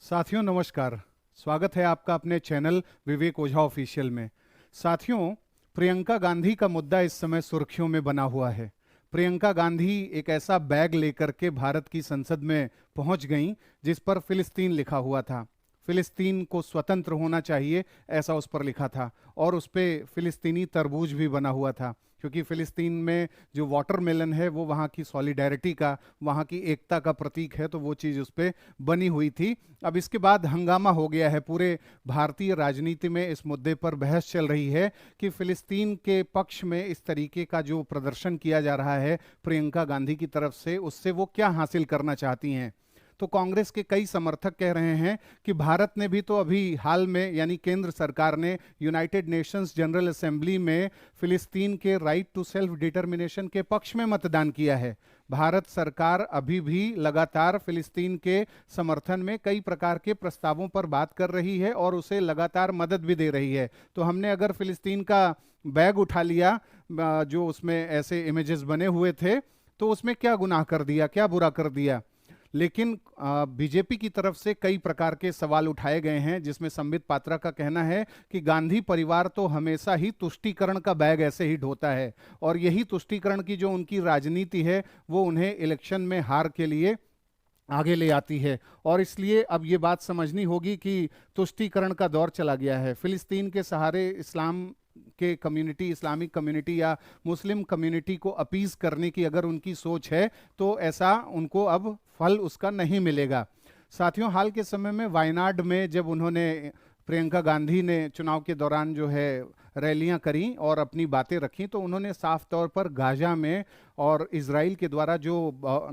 साथियों नमस्कार। स्वागत है आपका अपने चैनल विवेक ओझा ऑफिशियल में। साथियों, प्रियंका गांधी का मुद्दा इस समय सुर्खियों में बना हुआ है। प्रियंका गांधी एक ऐसा बैग लेकर के भारत की संसद में पहुंच गईं जिस पर फिलिस्तीन लिखा हुआ था। फिलिस्तीन को स्वतंत्र होना चाहिए ऐसा उस पर लिखा था, और उस पे फिलिस्तीनी तरबूज भी बना हुआ था, क्योंकि फिलिस्तीन में जो वाटरमेलन है वो वहाँ की सॉलिडेरिटी का, वहाँ की एकता का प्रतीक है, तो वो चीज़ उस पर बनी हुई थी। अब इसके बाद हंगामा हो गया है। पूरे भारतीय राजनीति में इस मुद्दे पर बहस चल रही है कि फिलिस्तीन के पक्ष में इस तरीके का जो प्रदर्शन किया जा रहा है प्रियंका गांधी की तरफ से, उससे वो क्या हासिल करना चाहती हैं। तो कांग्रेस के कई समर्थक कह रहे हैं कि भारत ने भी तो अभी हाल में, यानी केंद्र सरकार ने यूनाइटेड नेशंस जनरल असेंबली में फिलिस्तीन के राइट टू सेल्फ डिटर्मिनेशन के पक्ष में मतदान किया है। भारत सरकार अभी भी लगातार फिलिस्तीन के समर्थन में कई प्रकार के प्रस्तावों पर बात कर रही है और उसे लगातार मदद भी दे रही है। तो हमने अगर फिलिस्तीन का बैग उठा लिया जो उसमें ऐसे इमेजेस बने हुए थे, तो उसमें क्या गुनाह कर दिया, क्या बुरा कर दिया। लेकिन बीजेपी की तरफ से कई प्रकार के सवाल उठाए गए हैं, जिसमें संबित पात्रा का कहना है कि गांधी परिवार तो हमेशा ही तुष्टीकरण का बैग ऐसे ही ढोता है, और यही तुष्टीकरण की जो उनकी राजनीति है वो उन्हें इलेक्शन में हार के लिए आगे ले आती है। और इसलिए अब ये बात समझनी होगी कि तुष्टीकरण का दौर चला गया है। फिलिस्तीन के सहारे इस्लाम के कम्युनिटी, इस्लामिक कम्युनिटी या मुस्लिम कम्युनिटी को अपीज करने की अगर उनकी सोच है, तो ऐसा उनको अब फल उसका नहीं मिलेगा। साथियों, हाल के समय में वायनाड में जब उन्होंने, प्रियंका गांधी ने चुनाव के दौरान जो है रैलियां करी और अपनी बातें रखी, तो उन्होंने साफ तौर पर गाजा में और इजराइल के द्वारा जो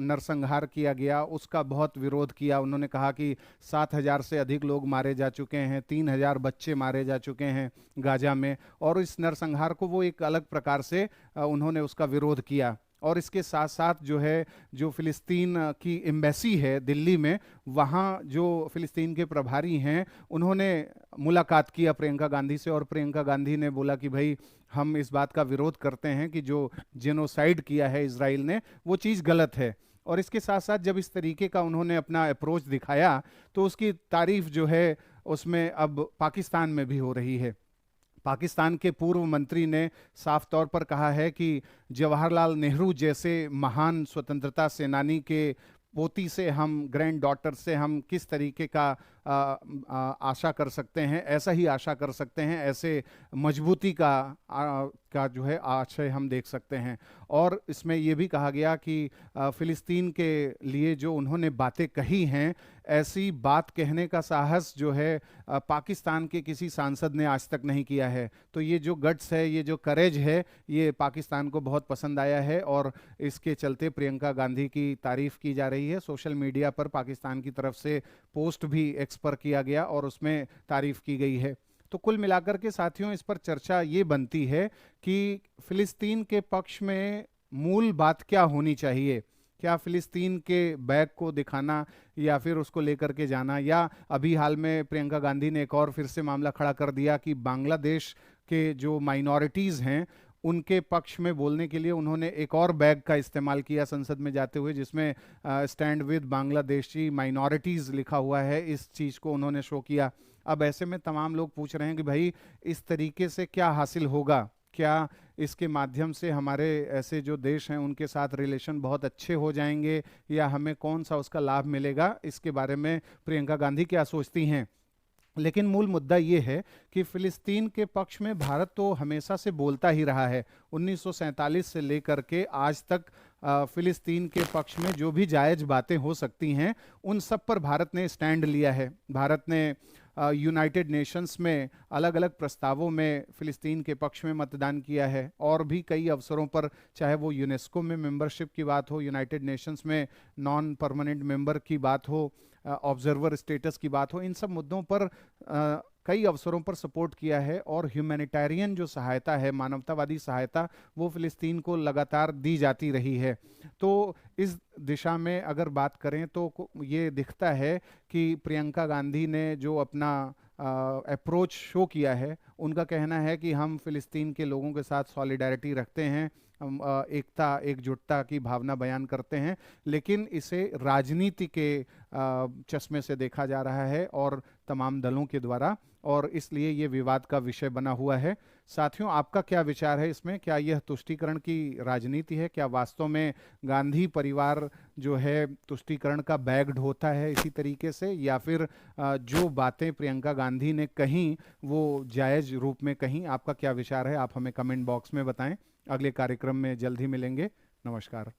नरसंहार किया गया उसका बहुत विरोध किया। उन्होंने कहा कि 7,000 से अधिक लोग मारे जा चुके हैं, 3,000 बच्चे मारे जा चुके हैं गाजा में, और इस नरसंहार को वो एक अलग प्रकार से उन्होंने उसका विरोध किया। और इसके साथ साथ जो है, जो फिलिस्तीन की एम्बेसी है दिल्ली में, वहाँ जो फिलिस्तीन के प्रभारी हैं उन्होंने मुलाकात किया प्रियंका गांधी से, और प्रियंका गांधी ने बोला कि भाई हम इस बात का विरोध करते हैं कि जो जेनोसाइड किया है इसराइल ने वो चीज़ गलत है। और इसके साथ साथ जब इस तरीके का उन्होंने अपना अप्रोच दिखाया, तो उसकी तारीफ जो है उसमें अब पाकिस्तान में भी हो रही है। पाकिस्तान के पूर्व मंत्री ने साफ तौर पर कहा है कि जवाहरलाल नेहरू जैसे महान स्वतंत्रता सेनानी के पोती से हम, ग्रैंड डॉटर से हम किस तरीके का आशा कर सकते हैं, ऐसा ही आशा कर सकते हैं, ऐसे मजबूती का जो है आशय हम देख सकते हैं। और इसमें यह भी कहा गया कि फिलिस्तीन के लिए जो उन्होंने बातें कही हैं, ऐसी बात कहने का साहस जो है पाकिस्तान के किसी सांसद ने आज तक नहीं किया है। तो ये जो गट्स है, ये जो करेज है, ये पाकिस्तान को बहुत पसंद आया है, और इसके चलते प्रियंका गांधी की तारीफ की जा रही है। सोशल मीडिया पर पाकिस्तान की तरफ से पोस्ट भी एक्स पर किया गया और उसमें तारीफ की गई है। तो कुल मिलाकर के साथियों, इस पर चर्चा ये बनती है कि फिलिस्तीन के पक्ष में मूल बात क्या होनी चाहिए। क्या फिलिस्तीन के बैग को दिखाना, या फिर उसको लेकर के जाना, या अभी हाल में प्रियंका गांधी ने एक और फिर से मामला खड़ा कर दिया कि बांग्लादेश के जो माइनॉरिटीज़ हैं उनके पक्ष में बोलने के लिए उन्होंने एक और बैग का इस्तेमाल किया संसद में जाते हुए, जिसमें स्टैंड विद बांग्लादेशी माइनॉरिटीज़ लिखा हुआ है। इस चीज़ को उन्होंने शो किया। अब ऐसे में तमाम लोग पूछ रहे हैं कि भाई इस तरीके से क्या हासिल होगा, क्या इसके माध्यम से हमारे ऐसे जो देश हैं उनके साथ रिलेशन बहुत अच्छे हो जाएंगे, या हमें कौन सा उसका लाभ मिलेगा। इसके बारे में प्रियंका गांधी क्या सोचती हैं। लेकिन मूल मुद्दा ये है कि फिलिस्तीन के पक्ष में भारत तो हमेशा से बोलता ही रहा है। 1947 से लेकर के आज तक फिलिस्तीन के पक्ष में जो भी जायज़ बातें हो सकती हैं उन सब पर भारत ने स्टैंड लिया है। भारत ने यूनाइटेड नेशंस में अलग अलग प्रस्तावों में फिलिस्तीन के पक्ष में मतदान किया है, और भी कई अवसरों पर, चाहे वो यूनेस्को में मेंबरशिप की बात हो, यूनाइटेड नेशंस में नॉन परमानेंट मेंबर की बात हो, ऑब्जर्वर स्टेटस की बात हो, इन सब मुद्दों पर कई अवसरों पर सपोर्ट किया है। और ह्यूमैनिटेरियन जो सहायता है, मानवतावादी सहायता, वो फिलिस्तीन को लगातार दी जाती रही है। तो इस दिशा में अगर बात करें तो ये दिखता है कि प्रियंका गांधी ने जो अपना अप्रोच शो किया है, उनका कहना है कि हम फिलिस्तीन के लोगों के साथ सॉलिडारिटी रखते हैं, एकता एकजुटता की भावना बयान करते हैं, लेकिन इसे राजनीति के चश्मे से देखा जा रहा है और तमाम दलों के द्वारा, और इसलिए ये विवाद का विषय बना हुआ है। साथियों, आपका क्या विचार है इसमें? क्या यह तुष्टीकरण की राजनीति है? क्या वास्तव में गांधी परिवार जो है तुष्टीकरण का बैग ढोता है इसी तरीके से, या फिर जो बातें प्रियंका गांधी ने कहीं वो जायज रूप में कहीं? आपका क्या विचार है? आप हमें कमेंट बॉक्स में बताएं। अगले कार्यक्रम में जल्द ही मिलेंगे। नमस्कार।